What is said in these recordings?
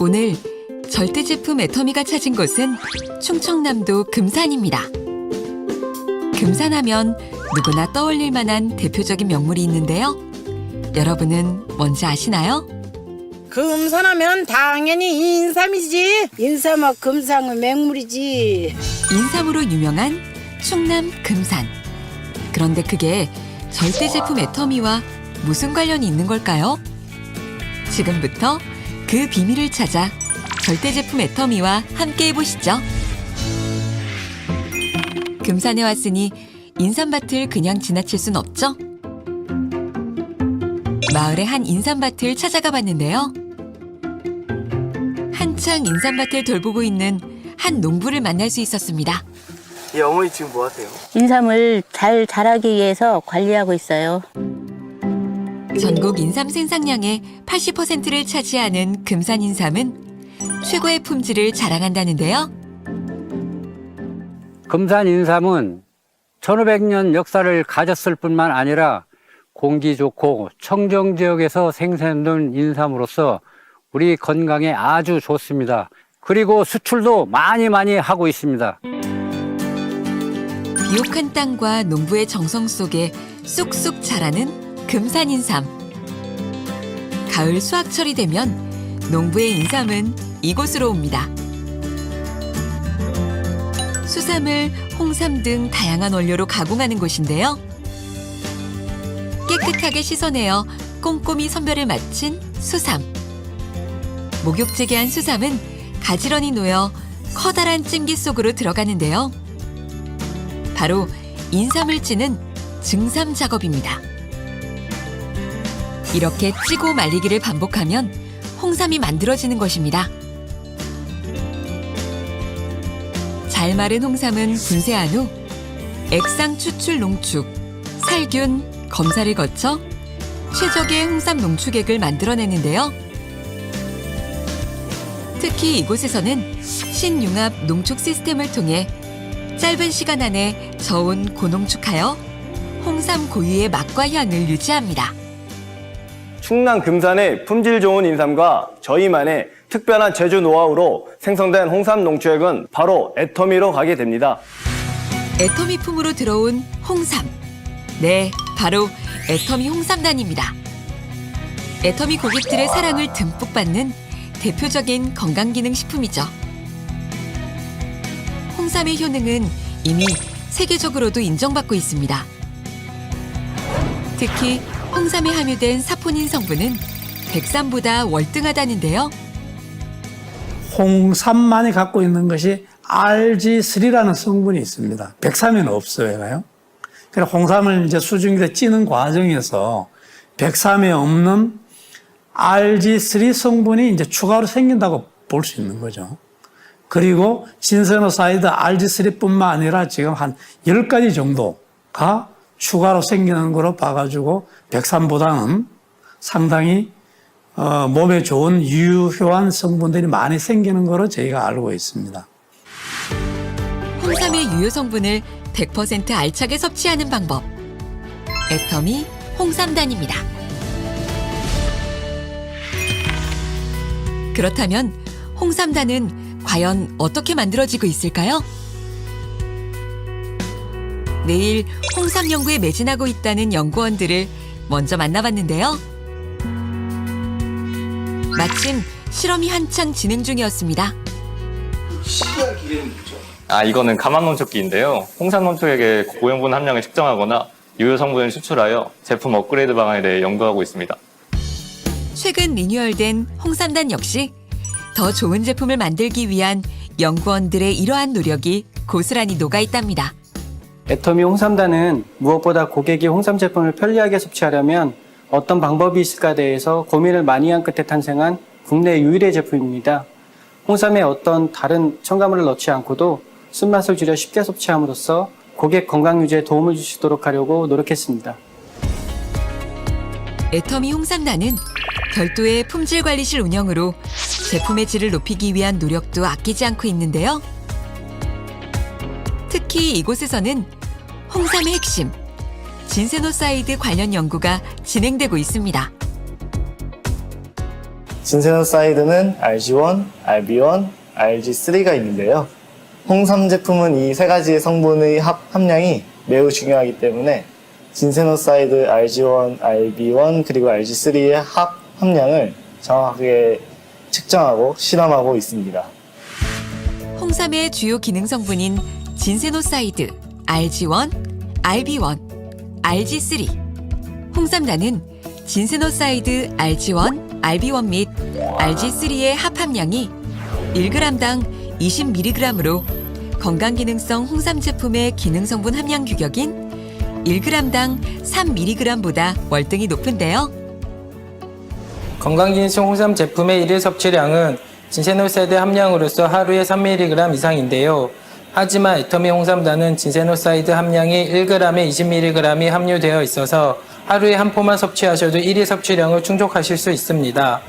오늘 절대 제품 애터미가 찾은 곳은 충청남도 금산입니다. 금산하면 누구나 떠올릴 만한 대표적인 명물이 있는데요. 여러분은 뭔지 아시나요? 금산하면 당연히 인삼이지. 인삼과 금상은 맹물이지. 인삼으로 유명한 충남 금산. 그런데 그게 절대 제품 애터미와 무슨 관련이 있는 걸까요? 지금부터 그 비밀을 찾아 절대 제품 애터미와 함께 해보시죠. 금산에 왔으니 인삼밭을 그냥 지나칠 순 없죠? 마을의 한 인삼밭을 찾아가 봤는데요. 한창 인삼밭을 돌보고 있는 한 농부를 만날 수 있었습니다. 예, 어머니 지금 뭐 하세요? 인삼을 잘 자라기 위해서 관리하고 있어요. 전국 인삼 생산량의 80%를 차지하는 금산 인삼은 최고의 품질을 자랑한다는데요. 금산 인삼은 1500년 역사를 가졌을 뿐만 아니라 공기 좋고 청정 지역에서 생산된 인삼으로서 우리 건강에 아주 좋습니다. 그리고 수출도 많이 하고 있습니다. 비옥한 땅과 농부의 정성 속에 쑥쑥 자라는 금산 인삼. 가을 수확철이 되면 농부의 인삼은 이곳으로 옵니다. 수삼을 홍삼 등 다양한 원료로 가공하는 곳인데요. 깨끗하게 씻어내어 꼼꼼히 선별을 마친 수삼. 목욕제게한 수삼은 가지런히 놓여 커다란 찜기 속으로 들어가는데요. 바로 인삼을 찌는 증삼 작업입니다. 이렇게 찌고 말리기를 반복하면 홍삼이 만들어지는 것입니다. 잘 마른 홍삼은 분쇄한 후 액상 추출 농축, 살균, 검사를 거쳐 최적의 홍삼 농축액을 만들어내는데요. 특히 이곳에서는 신융합 농축 시스템을 통해 짧은 시간 안에 저온 고농축하여 홍삼 고유의 맛과 향을 유지합니다. 충남 금산의 품질 좋은 인삼과 저희만의 특별한 제조 노하우로 생성된 홍삼 농축액은 바로 애터미로 가게 됩니다. 애터미 품으로 들어온 홍삼. 네, 바로 애터미 홍삼단입니다. 애터미 고객들의 사랑을 듬뿍 받는 대표적인 건강기능식품이죠. 홍삼의 효능은 이미 세계적으로도 인정받고 있습니다. 특히 홍삼에 함유된 사포닌 성분은 백삼보다 월등하다는데요. 홍삼만이 갖고 있는 것이 RG3라는 성분이 있습니다. 백삼에는 없어요. 그래서 홍삼을 이제 수증기에 찌는 과정에서 백삼에 없는 RG3 성분이 이제 추가로 생긴다고 볼 수 있는 거죠. 그리고 진세노사이드 RG3뿐만 아니라 지금 한 10가지 정도가 추가로 생기는 거로 봐가지고 백삼보다는 상당히 몸에 좋은 유효한 성분들이 많이 생기는 거로 저희가 알고 있습니다. 홍삼의 유효 성분을 100% 알차게 섭취하는 방법. 애터미 홍삼단입니다. 그렇다면 홍삼단은 과연 어떻게 만들어지고 있을까요? 내일 홍삼 연구에 매진하고 있다는 연구원들을 먼저 만나봤는데요. 마침 실험이 한창 진행 중이었습니다. 시험 기계는 뭐죠? 이거는 가망 농축기인데요. 홍삼 농축액의 고형분 함량을 측정하거나 유효 성분을 추출하여 제품 업그레이드 방안에 대해 연구하고 있습니다. 최근 리뉴얼된 홍삼단 역시 더 좋은 제품을 만들기 위한 연구원들의 이러한 노력이 고스란히 녹아있답니다. 애터미 홍삼단은 무엇보다 고객이 홍삼 제품을 편리하게 섭취하려면 어떤 방법이 있을까에 대해서 고민을 많이 한 끝에 탄생한 국내 유일의 제품입니다. 홍삼에 어떤 다른 첨가물을 넣지 않고도 쓴맛을 줄여 쉽게 섭취함으로써 고객 건강 유지에 도움을 주시도록 하려고 노력했습니다. 애터미 홍삼단은 별도의 품질관리실 운영으로 제품의 질을 높이기 위한 노력도 아끼지 않고 있는데요. 특히 이곳에서는 홍삼의 핵심, 진세노사이드 관련 연구가 진행되고 있습니다. 진세노사이드는 RG1, RB1, RG3가 있는데요. 홍삼 제품은 이 세 가지의 성분의 함량이 매우 중요하기 때문에 진세노사이드 RG1, RB1 그리고 RG3의 함량을 정확하게 측정하고 실험하고 있습니다. 홍삼의 주요 기능 성분인 진세노사이드, RG1, RB1, RG3. 홍삼단은 진세노사이드 RG1, RB1 및 RG3의 합함량이 1g당 20mg으로 건강기능성 홍삼 제품의 기능성분 함량 규격인 1g당 3mg보다 월등히 높은데요. 건강기능성 홍삼 제품의 일일 섭취량은 진세노사이드 함량으로서 하루에 3mg 이상인데요. 하지만 애터미 홍삼단은 진세노사이드 함량이 1g에 20mg이 함유되어 있어서 하루에 한 포만 섭취하셔도 일일 섭취량을 충족하실 수 있습니다.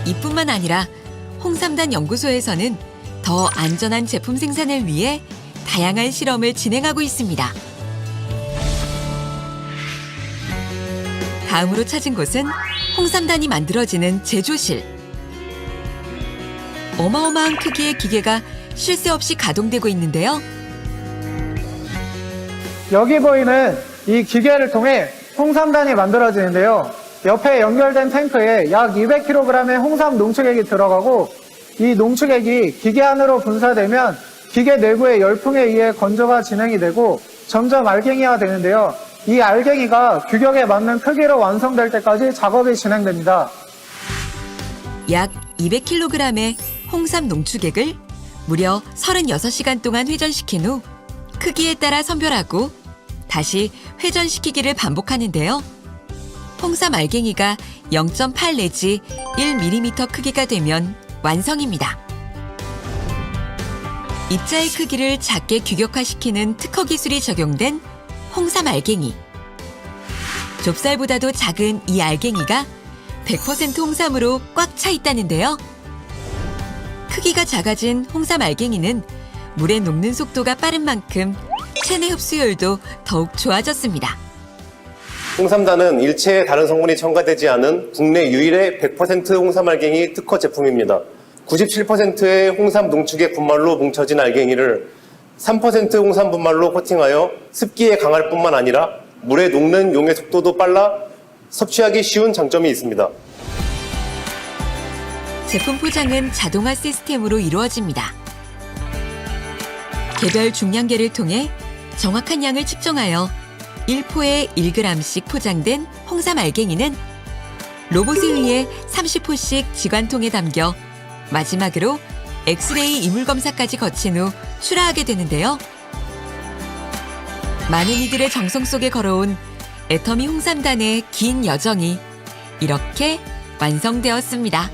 이뿐만 아니라 홍삼단 연구소에서는 더 안전한 제품 생산을 위해 다양한 실험을 진행하고 있습니다. 다음으로 찾은 곳은 홍삼단이 만들어지는 제조실. 어마어마한 크기의 기계가 쉴 새 없이 가동되고 있는데요. 여기 보이는 이 기계를 통해 홍삼단이 만들어지는데요. 옆에 연결된 탱크에 약 200kg의 홍삼 농축액이 들어가고 이 농축액이 기계 안으로 분사되면 기계 내부의 열풍에 의해 건조가 진행이 되고 점점 알갱이가 되는데요. 이 알갱이가 규격에 맞는 크기로 완성될 때까지 작업이 진행됩니다. 약 200kg의 홍삼 농축액을 무려 36시간 동안 회전시킨 후 크기에 따라 선별하고 다시 회전시키기를 반복하는데요. 홍삼 알갱이가 0.8 내지 1mm 크기가 되면 완성입니다. 입자의 크기를 작게 규격화시키는 특허 기술이 적용된 홍삼 알갱이. 좁쌀보다도 작은 이 알갱이가 100% 홍삼으로 꽉 차 있다는데요. 크기가 작아진 홍삼 알갱이는 물에 녹는 속도가 빠른 만큼 체내 흡수율도 더욱 좋아졌습니다. 홍삼단은 일체의 다른 성분이 첨가되지 않은 국내 유일의 100% 홍삼 알갱이 특허 제품입니다. 97%의 홍삼 농축액 분말로 뭉쳐진 알갱이를 3% 홍삼 분말로 코팅하여 습기에 강할 뿐만 아니라 물에 녹는 용의 속도도 빨라 섭취하기 쉬운 장점이 있습니다. 제품 포장은 자동화 시스템으로 이루어집니다. 개별 중량계를 통해 정확한 양을 측정하여 1포에 1g씩 포장된 홍삼 알갱이는 로봇에 의해 30포씩 지관통에 담겨 마지막으로 엑스레이 이물 검사까지 거친 후 출하하게 되는데요. 많은 이들의 정성 속에 걸어온 애터미 홍삼단의 긴 여정이 이렇게 완성되었습니다.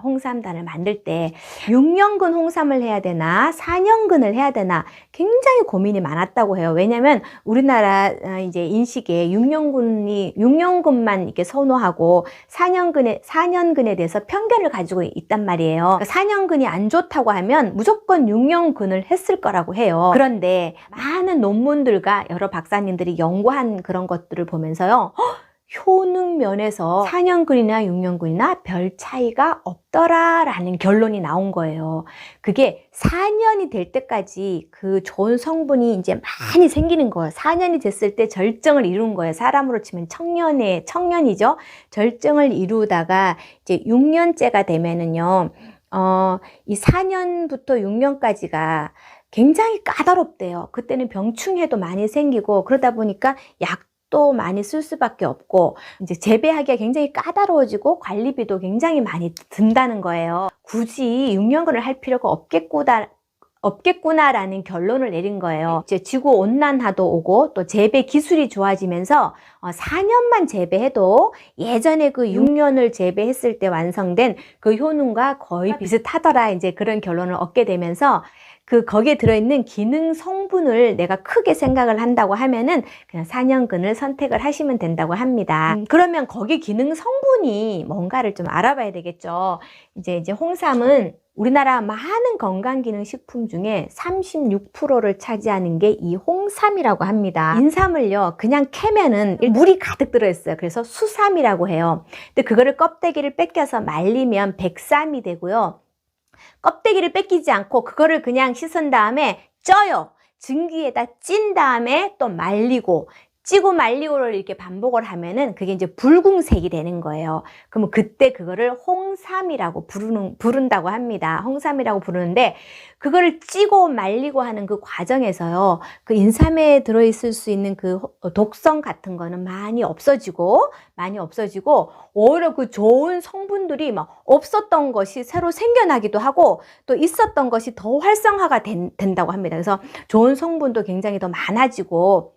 홍삼단을 만들 때 6년근 홍삼을 해야 되나 4년근을 해야 되나 굉장히 고민이 많았다고 해요. 왜냐하면 우리나라 이제 인식에 6년근만 이렇게 선호하고 4년근에 대해서 편견을 가지고 있단 말이에요. 그러니까 4년근이 안 좋다고 하면 무조건 6년근을 했을 거라고 해요. 그런데 많은 논문들과 여러 박사님들이 연구한 그런 것들을 보면서요. 효능 면에서 4년근이나 6년근이나 별 차이가 없더라라는 결론이 나온 거예요. 그게 4년이 될 때까지 그 좋은 성분이 이제 많이 생기는 거예요. 4년이 됐을 때 절정을 이룬 거예요. 사람으로 치면 청년이죠. 절정을 이루다가 이제 6년째가 되면은요, 이 4년부터 6년까지가 굉장히 까다롭대요. 그때는 병충해도 많이 생기고 그러다 보니까 또 많이 쓸 수밖에 없고 이제 재배하기가 굉장히 까다로워지고 관리비도 굉장히 많이 든다는 거예요. 굳이 6년근을 할 필요가 없겠구나라는 결론을 내린 거예요. 이제 지구 온난화도 오고 또 재배 기술이 좋아지면서 4년만 재배해도 예전에 그 6년을 재배했을 때 완성된 그 효능과 거의 비슷하더라. 이제 그런 결론을 얻게 되면서 거기에 들어있는 기능 성분을 내가 크게 생각을 한다고 하면은 그냥 4년근을 선택을 하시면 된다고 합니다. 그러면 거기 기능 성분이 뭔가를 좀 알아봐야 되겠죠. 이제 홍삼은 우리나라 많은 건강기능식품 중에 36%를 차지하는 게 이 홍삼이라고 합니다. 인삼을요, 그냥 캐면은 물이 가득 들어있어요. 그래서 수삼이라고 해요. 근데 그거를 껍데기를 뺏겨서 말리면 백삼이 되고요. 껍데기를 뺏기지 않고 그거를 그냥 씻은 다음에 쪄요. 증기에다 찐 다음에 또 말리고 찌고 말리고를 이렇게 반복을 하면은 그게 이제 붉은색이 되는 거예요. 그러면 그때 그거를 홍삼이라고 부른다고 합니다. 홍삼이라고 부르는데 그거를 찌고 말리고 하는 그 과정에서요. 그 인삼에 들어있을 수 있는 그 독성 같은 거는 많이 없어지고 오히려 그 좋은 성분들이 막 없었던 것이 새로 생겨나기도 하고 또 있었던 것이 더 활성화가 된다고 합니다. 그래서 좋은 성분도 굉장히 더 많아지고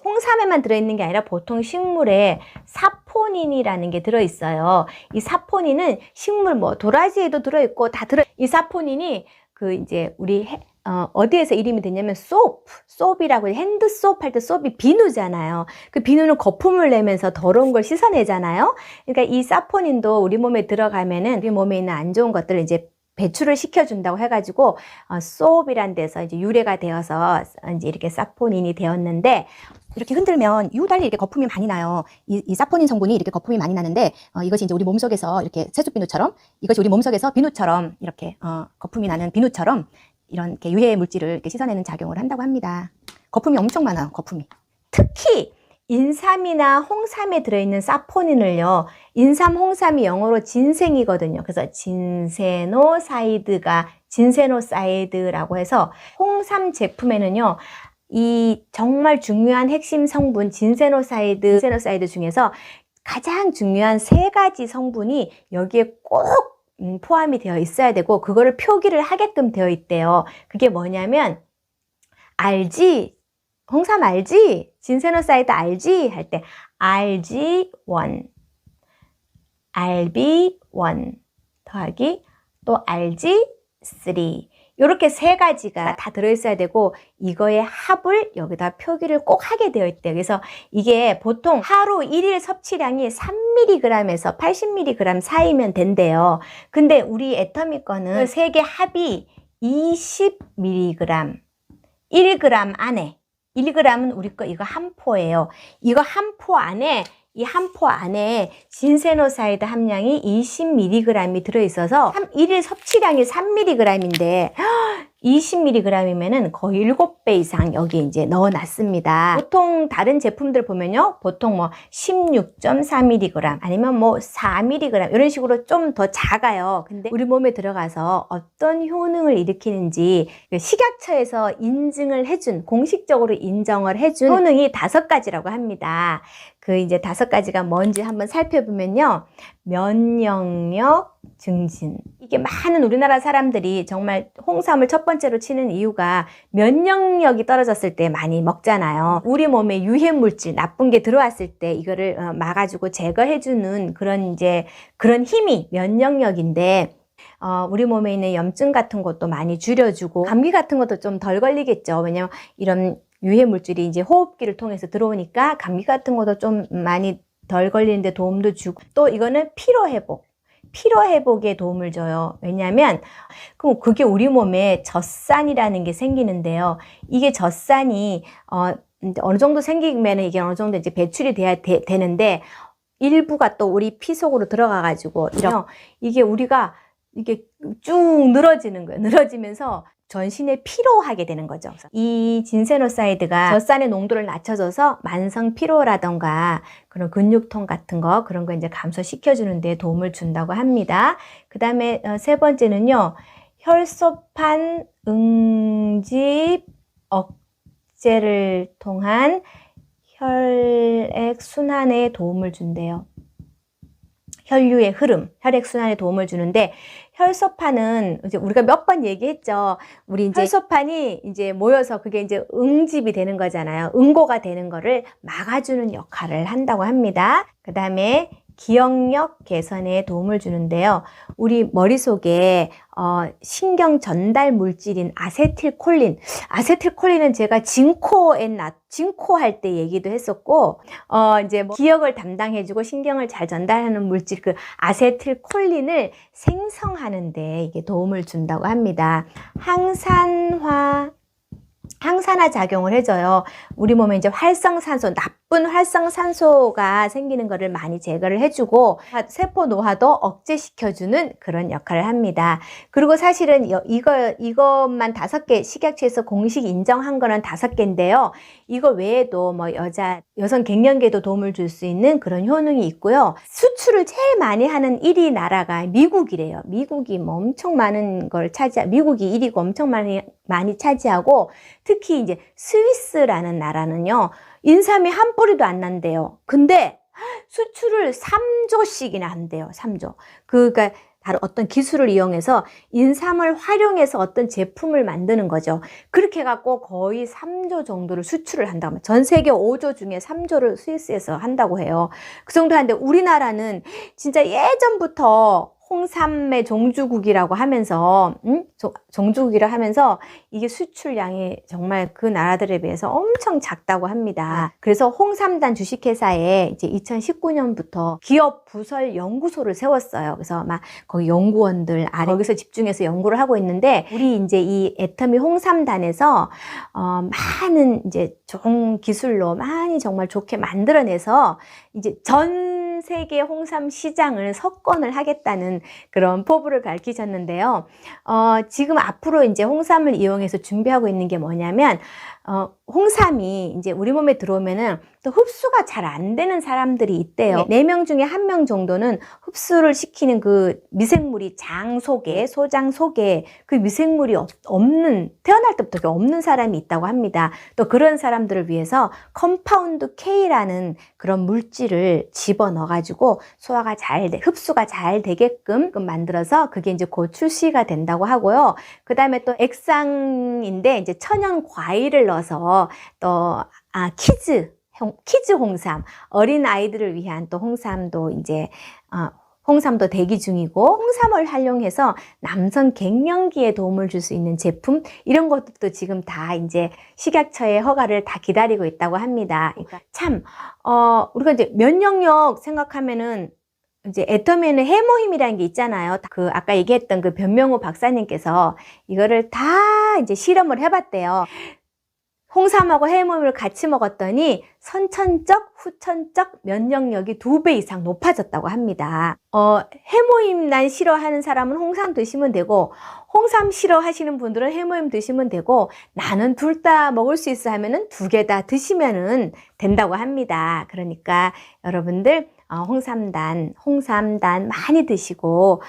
홍삼에만 들어있는 게 아니라 보통 식물에 사포닌이라는 게 들어있어요. 이 사포닌은 식물 뭐 도라지에도 들어있고 이 사포닌이 그 이제 우리 어디에서 이름이 됐냐면 소프이라고 핸드소프 할 때 소프이 비누잖아요. 그 비누는 거품을 내면서 더러운 걸 씻어내잖아요. 그러니까 이 사포닌도 우리 몸에 들어가면은 우리 몸에 있는 안 좋은 것들을 이제 배출을 시켜준다고 해가지고 소업이란 데서 이제 유래가 되어서 이제 이렇게 사포닌이 되었는데 이렇게 흔들면 유달리 이렇게 거품이 많이 나요. 이 사포닌 성분이 이렇게 거품이 많이 나는데 이것이 이제 우리 몸속에서 이렇게 세숫비누처럼 이것이 우리 몸속에서 비누처럼 이렇게 거품이 나는 비누처럼 이런 이렇게 유해 물질을 이렇게 씻어내는 작용을 한다고 합니다. 거품이 엄청 많아요. 거품이. 특히 인삼이나 홍삼에 들어있는 사포닌을요. 인삼, 홍삼이 영어로 진생이거든요. 그래서 진세노사이드라고 해서 홍삼 제품에는요. 이 정말 중요한 핵심 성분 진세노사이드 중에서 가장 중요한 3가지 성분이 여기에 꼭 포함이 되어 있어야 되고 그거를 표기를 하게끔 되어 있대요. 그게 뭐냐면 알지? 홍삼 알지? 진세노사이드 알지? 할 때 RG1, RB1 더하기 또 RG3 이렇게 3가지가 다 들어있어야 되고 이거의 합을 여기다 표기를 꼭 하게 되어 있대요. 그래서 이게 보통 하루 1일 섭취량이 3mg에서 80mg 사이면 된대요. 근데 우리 애터미 거는 3개 합이 20mg, 1g 안에 1g은 우리 거 이거 한 포예요. 이거 한 포 안에 이 한 포 안에 진세노사이드 함량이 20mg이 들어있어서 1일 섭취량이 3mg인데 20mg이면은 거의 7배 이상 여기 이제 넣어놨습니다. 보통 다른 제품들 보면요. 보통 뭐 16.4mg 아니면 뭐 4mg 이런 식으로 좀 더 작아요. 근데 우리 몸에 들어가서 어떤 효능을 일으키는지 식약처에서 인증을 해준, 공식적으로 인정을 해준 효능이 5가지라고 합니다. 그 이제 5가지가 뭔지 한번 살펴보면요. 면역력 증진. 이게 많은 우리나라 사람들이 정말 홍삼을 첫 번째로 치는 이유가 면역력이 떨어졌을 때 많이 먹잖아요. 우리 몸에 유해 물질, 나쁜 게 들어왔을 때 이거를 막아주고 제거해주는 그런 힘이 면역력인데, 우리 몸에 있는 염증 같은 것도 많이 줄여주고, 감기 같은 것도 좀 덜 걸리겠죠. 왜냐면 이런 유해 물질이 이제 호흡기를 통해서 들어오니까 감기 같은 것도 좀 많이 덜 걸리는데 도움도 주고, 또 이거는 피로 회복에 도움을 줘요. 왜냐하면 그게 우리 몸에 젖산이라는 게 생기는데요. 이게 젖산이 어느 정도 생기면 이게 어느 정도 이제 배출이 돼야 되는데 일부가 또 우리 피 속으로 들어가 가지고 이게 우리가 이게 쭉 늘어지는 거예요. 늘어지면서 전신에 피로하게 되는 거죠. 이 진세노사이드가 젖산의 농도를 낮춰줘서 만성 피로라던가 그런 근육통 같은 거 그런 거 이제 감소시켜주는 데 도움을 준다고 합니다. 그 다음에 3번째는요. 혈소판 응집 억제를 통한 혈액 순환에 도움을 준대요. 혈류의 흐름, 혈액 순환에 도움을 주는데 혈소판은 이제 우리가 몇 번 얘기했죠. 우리 이제 혈소판이 이제 모여서 그게 이제 응집이 되는 거잖아요. 응고가 되는 거를 막아주는 역할을 한다고 합니다. 그 다음에 기억력 개선에 도움을 주는데요. 우리 머릿속에 신경 전달 물질인 아세틸콜린은 제가 징코 할 때 얘기도 했었고, 이제 뭐 기억을 담당해주고 신경을 잘 전달하는 물질 그 아세틸콜린을 생성하는데 이게 도움을 준다고 합니다. 항산화 작용을 해줘요. 우리 몸에 이제 활성산소, 나쁜 활성산소가 생기는 것을 많이 제거를 해주고 세포 노화도 억제시켜주는 그런 역할을 합니다. 그리고 사실은 이것만 5개, 식약처에서 공식 인정한 거는 5개인데요. 이거 외에도 뭐 여성 갱년기에도 도움을 줄 수 있는 그런 효능이 있고요. 수출을 제일 많이 하는 1위 나라가 미국이래요. 미국이 뭐 엄청 많은 걸 미국이 1위고 엄청 많이 차지하고, 특히 이제 스위스라는 나라는요, 인삼이 한 뿌리도 안 난대요. 근데 수출을 3조씩이나 한대요. 3조. 그러니까 다른 어떤 기술을 이용해서 인삼을 활용해서 어떤 제품을 만드는 거죠. 그렇게 해갖고 거의 3조 정도를 수출을 한다고 합니다. 전 세계 5조 중에 3조를 스위스에서 한다고 해요. 그 정도 하는데 우리나라는 진짜 예전부터 홍삼의 종주국이라고 하면서 종주국이라 하면서 이게 수출량이 정말 그 나라들에 비해서 엄청 작다고 합니다. 그래서 홍삼단 주식회사에 이제 2019년부터 기업 부설 연구소를 세웠어요. 그래서 막 거기 연구원들 거기서 집중해서 연구를 하고 있는데, 우리 이제 이 애터미 홍삼단에서 많은 이제 좋은 기술로 많이 정말 좋게 만들어내서 이제 전 세계 홍삼 시장을 석권을 하겠다는 그런 포부를 밝히셨는데요. 지금 앞으로 이제 홍삼을 이용해서 준비하고 있는 게 뭐냐면, 홍삼이 이제 우리 몸에 들어오면은 또 흡수가 잘 안 되는 사람들이 있대요. 4명 중에 1명 정도는 흡수를 시키는 그 미생물이 장 속에, 소장 속에 그 미생물이 태어날 때부터 없는 사람이 있다고 합니다. 또 그런 사람들을 위해서 컴파운드 K라는 그런 물질을 집어넣어가지고 흡수가 잘 되게끔 만들어서 그게 이제 곧 출시가 된다고 하고요. 그 다음에 또 액상인데 이제 천연 과일을 넣어서 또 키즈 홍삼, 어린 아이들을 위한 또 홍삼도 이제 홍삼도 대기 중이고, 홍삼을 활용해서 남성 갱년기에 도움을 줄 수 있는 제품, 이런 것도 지금 다 이제 식약처의 허가를 다 기다리고 있다고 합니다. 그러니까 참 우리가 이제 면역력 생각하면은 이제 애터미에는 해모힘이라는 게 있잖아요. 그 아까 얘기했던 그 변명호 박사님께서 이거를 다 이제 실험을 해봤대요. 홍삼하고 해모임을 같이 먹었더니 선천적, 후천적 면역력이 2배 이상 높아졌다고 합니다. 해모임 난 싫어하는 사람은 홍삼 드시면 되고, 홍삼 싫어하시는 분들은 해모임 드시면 되고, 나는 둘 다 먹을 수 있어 하면은 2개 다 드시면은 된다고 합니다. 그러니까 여러분들 홍삼단 많이 드시고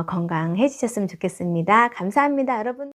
건강해지셨으면 좋겠습니다. 감사합니다, 여러분.